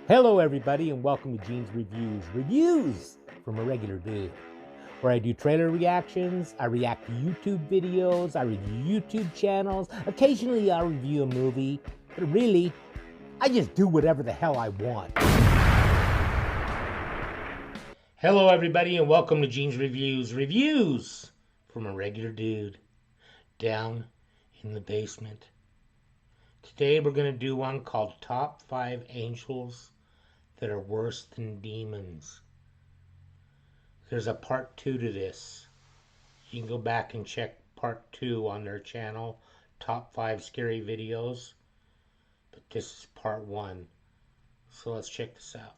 Hello, everybody, and welcome to Gene's Reviews. Reviews from a regular dude, where I do trailer reactions, I react to YouTube videos, I review YouTube channels. Occasionally, I'll review a movie, but really, I just do whatever the hell I want. Hello, everybody, and welcome to Gene's Reviews. Reviews from a regular dude down in the basement. Today, we're going to do one called Top 5 Angels that are worse than demons. There's a part 2 to this. You can go back and check part 2 on their channel, Top 5 Scary Videos. But this is part 1. So let's check this out.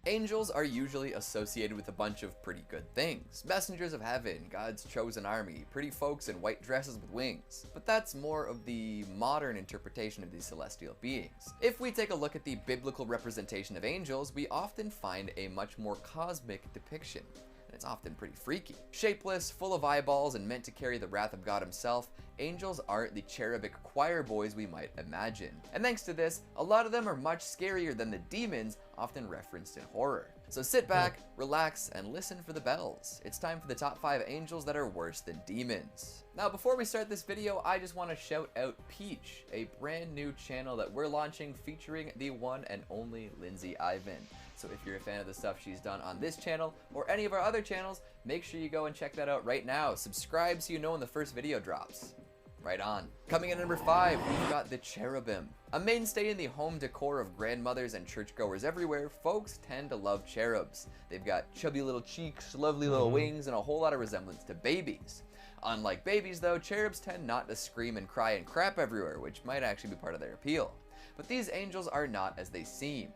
Angels are usually associated with a bunch of pretty good things. Messengers of heaven, God's chosen army, pretty folks in white dresses with wings. But that's more of the modern interpretation of these celestial beings. If we take a look at the biblical representation of angels, we often find a much more cosmic depiction. And it's often pretty freaky. Shapeless, full of eyeballs, and meant to carry the wrath of God himself, angels aren't the cherubic choir boys we might imagine. And thanks to this, a lot of them are much scarier than the demons often referenced in horror. So sit back, relax, and listen for the bells. It's time for the top 5 angels that are worse than demons. Now, before we start this video, I just want to shout out Peach, a brand new channel that we're launching featuring the one and only Lindsay Ivan. So if you're a fan of the stuff she's done on this channel or any of our other channels, make sure you go and check that out right now. Subscribe so you know when the first video drops. Right on. Coming in at number 5, we've got the Cherubim. A mainstay in the home decor of grandmothers and churchgoers everywhere, folks tend to love cherubs. They've got chubby little cheeks, lovely little wings, and a whole lot of resemblance to babies. Unlike babies though, cherubs tend not to scream and cry and crap everywhere, which might actually be part of their appeal. But these angels are not as they seem.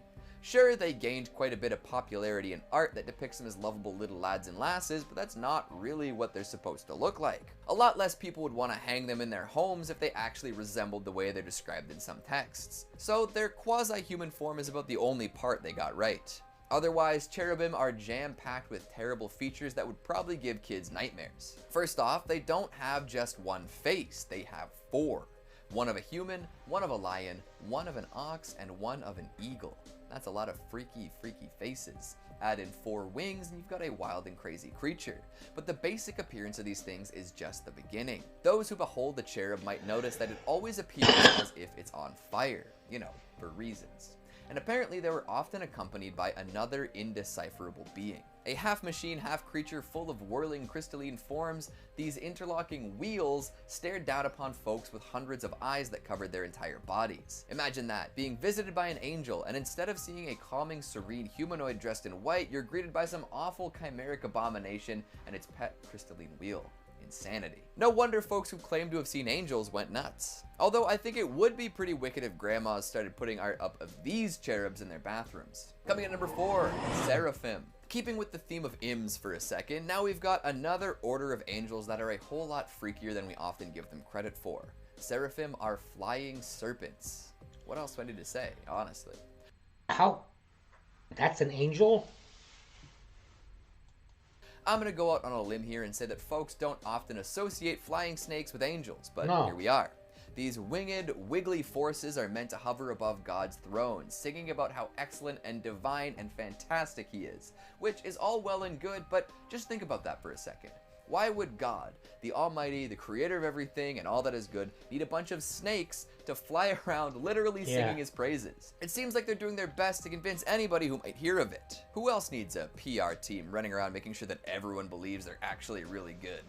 Sure, they gained quite a bit of popularity in art that depicts them as lovable little lads and lasses, but that's not really what they're supposed to look like. A lot less people would want to hang them in their homes if they actually resembled the way they're described in some texts. So their quasi-human form is about the only part they got right. Otherwise, cherubim are jam-packed with terrible features that would probably give kids nightmares. First off, they don't have just one face, they have 4. One of a human, one of a lion, one of an ox, and one of an eagle. That's a lot of freaky faces. Add in 4 wings and you've got a wild and crazy creature. But the basic appearance of these things is just the beginning. Those who behold the cherub might notice that it always appears as if it's on fire, you know, for reasons. And apparently they were often accompanied by another indecipherable being. A half-machine, half-creature full of whirling crystalline forms, these interlocking wheels stared down upon folks with hundreds of eyes that covered their entire bodies. Imagine that, being visited by an angel, and instead of seeing a calming, serene humanoid dressed in white, you're greeted by some awful chimeric abomination and its pet crystalline wheel. Insanity. No wonder folks who claim to have seen angels went nuts. Although I think it would be pretty wicked if grandmas started putting art up of these cherubs in their bathrooms. Coming at number 4, Seraphim. Keeping with the theme of Ims for a second, now we've got another order of angels that are a whole lot freakier than we often give them credit for. Seraphim are flying serpents. What else do I need to say, honestly? How? That's an angel? I'm going to go out on a limb here and say that folks don't often associate flying snakes with angels, but No. Here we are. These winged, wiggly forces are meant to hover above God's throne, singing about how excellent and divine and fantastic he is, which is all well and good, but just think about that for a second. Why would God, the Almighty, the creator of everything and all that is good, need a bunch of snakes to fly around literally singing his praises? It seems like they're doing their best to convince anybody who might hear of it. Who else needs a PR team running around making sure that everyone believes they're actually really good?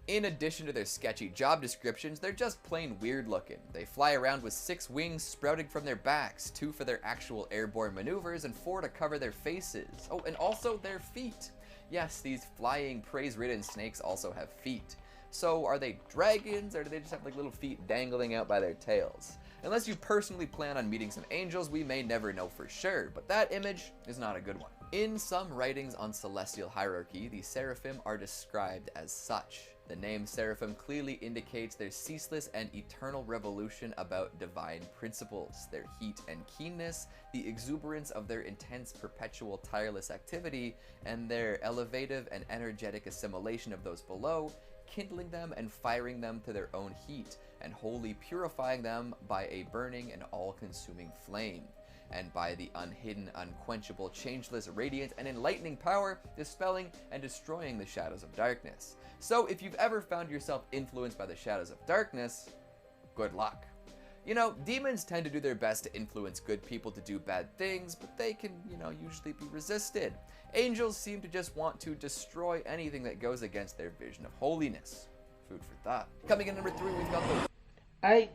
In addition to their sketchy job descriptions, they're just plain weird looking. They fly around with 6 wings sprouting from their backs, 2 for their actual airborne maneuvers and 4 to cover their faces. Oh, and also their feet. Yes, these flying, praise-ridden snakes also have feet. So are they dragons, or do they just have like little feet dangling out by their tails? Unless you personally plan on meeting some angels, we may never know for sure, but that image is not a good one. In some writings on celestial hierarchy, the seraphim are described as such. The name Seraphim clearly indicates their ceaseless and eternal revolution about divine principles, their heat and keenness, the exuberance of their intense, perpetual, tireless activity, and their elevative and energetic assimilation of those below, kindling them and firing them to their own heat, and wholly purifying them by a burning and all-consuming flame. and by the unhidden, unquenchable, changeless, radiant, and enlightening power, dispelling and destroying the shadows of darkness. So if you've ever found yourself influenced by the shadows of darkness, good luck. You know, demons tend to do their best to influence good people to do bad things, but they can, usually be resisted. Angels seem to just want to destroy anything that goes against their vision of holiness. Food for thought. Coming in number 3, we've got the...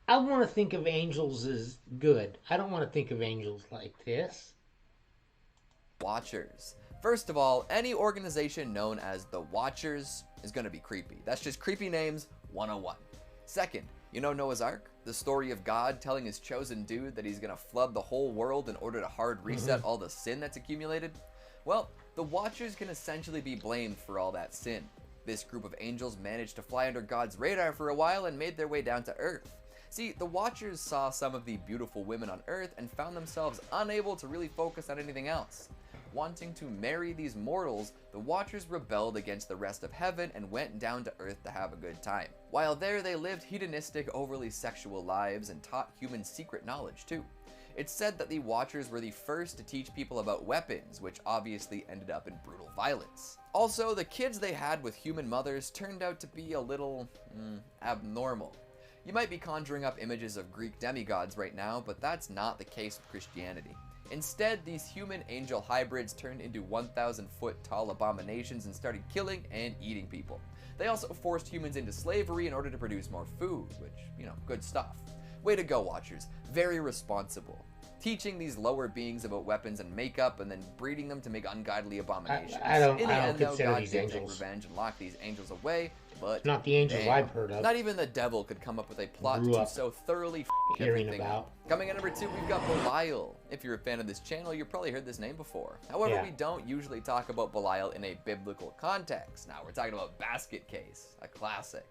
I want to think of angels as good. I don't want to think of angels like this. Watchers. First of all, any organization known as the Watchers is going to be creepy. That's just creepy names 101. Second, you know Noah's Ark? The story of God telling his chosen dude that he's going to flood the whole world in order to hard reset all the sin that's accumulated? Well, the Watchers can essentially be blamed for all that sin. This group of angels managed to fly under God's radar for a while and made their way down to Earth. See, the Watchers saw some of the beautiful women on Earth and found themselves unable to really focus on anything else. Wanting to marry these mortals, the Watchers rebelled against the rest of heaven and went down to Earth to have a good time. While there, they lived hedonistic, overly sexual lives and taught humans secret knowledge too. It's said that the Watchers were the first to teach people about weapons, which obviously ended up in brutal violence. Also, the kids they had with human mothers turned out to be a little abnormal. You might be conjuring up images of Greek demigods right now, but that's not the case with Christianity. Instead, these human-angel hybrids turned into 1,000-foot tall abominations and started killing and eating people. They also forced humans into slavery in order to produce more food, which, good stuff. Way to go, Watchers. Very responsible. Teaching these lower beings about weapons and makeup and then breeding them to make ungodly abominations. I don't In the end, though, consider God these did take angels. revenge and lock these angels away, but Not the angels damn, I've heard of. not even the devil could come up with a plot Grew to up so thoroughly hearing everything about. up. Coming in number 2, we've got Belial. If you're a fan of this channel, you've probably heard this name before. However, Yeah. we don't usually talk about Belial in a biblical context. Now, we're talking about Basket Case, a classic.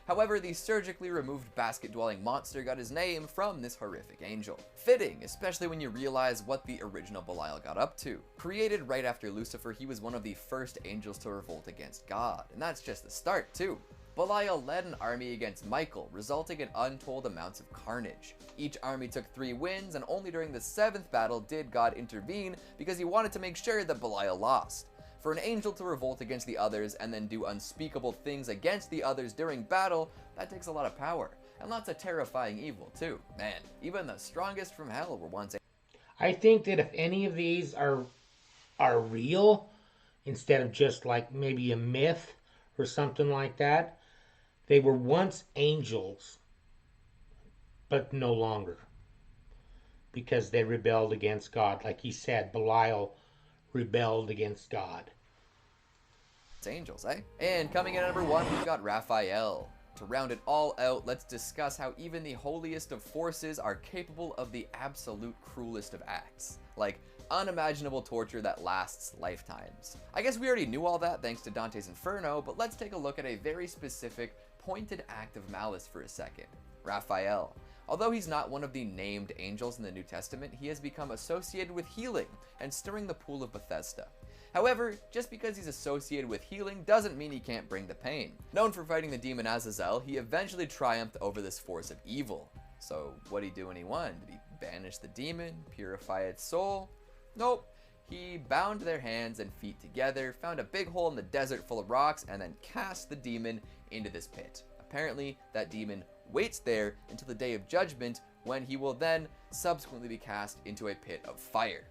However, the surgically removed basket-dwelling monster got his name from this horrific angel. Fitting, especially when you realize what the original Belial got up to. Created right after Lucifer, he was one of the first angels to revolt against God, and that's just the start, too. Belial led an army against Michael, resulting in untold amounts of carnage. Each army took 3 wins, and only during the 7th battle did God intervene because he wanted to make sure that Belial lost. For an angel to revolt against the others and then do unspeakable things against the others during battle, that takes a lot of power. And lots of terrifying evil, too. Man, even the strongest from hell were once... I think that if any of these are real, instead of just like maybe a myth or something like that, they were once angels, but no longer. Because they rebelled against God. Like he said, Belial rebelled against God. Angels, eh? And coming in at number 1, we've got Raphael. To round it all out, let's discuss how even the holiest of forces are capable of the absolute cruelest of acts. Like, unimaginable torture that lasts lifetimes. I guess we already knew all that thanks to Dante's Inferno, but let's take a look at a very specific, pointed act of malice for a second. Raphael. Although he's not one of the named angels in the New Testament, he has become associated with healing and stirring the pool of Bethesda. However, just because he's associated with healing doesn't mean he can't bring the pain. Known for fighting the demon Azazel, he eventually triumphed over this force of evil. So what'd he do when he won? Did he banish the demon, purify its soul? Nope. He bound their hands and feet together, found a big hole in the desert full of rocks, and then cast the demon into this pit. Apparently, that demon waits there until the day of judgment, when he will then subsequently be cast into a pit of fire.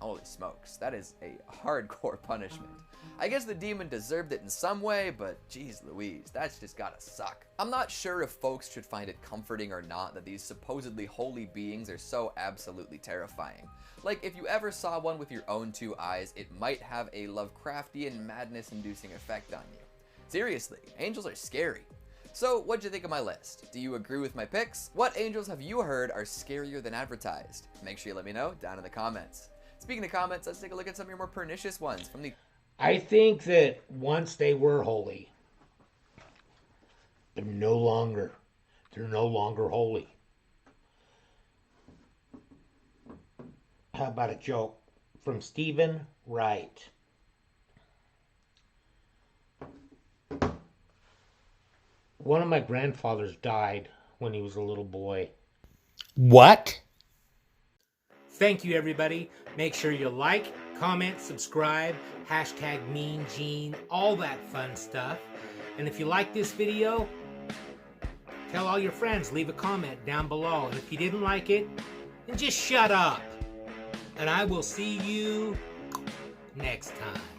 Holy smokes, that is a hardcore punishment. I guess the demon deserved it in some way, but geez Louise, that's just gotta suck. I'm not sure if folks should find it comforting or not that these supposedly holy beings are so absolutely terrifying. Like, if you ever saw one with your own 2 eyes, it might have a Lovecraftian madness-inducing effect on you. Seriously, angels are scary. So, what'd you think of my list? Do you agree with my picks? What angels have you heard are scarier than advertised? Make sure you let me know down in the comments. Speaking of comments, let's take a look at some of your more pernicious ones from the... I think that once they were holy, they're no longer holy. How about a joke from Stephen Wright? One of my grandfathers died when he was a little boy. What? Thank you, everybody. Make sure you like, comment, subscribe, hashtag Mean Gene, all that fun stuff. And if you like this video, tell all your friends, leave a comment down below. And if you didn't like it, then just shut up. And I will see you next time.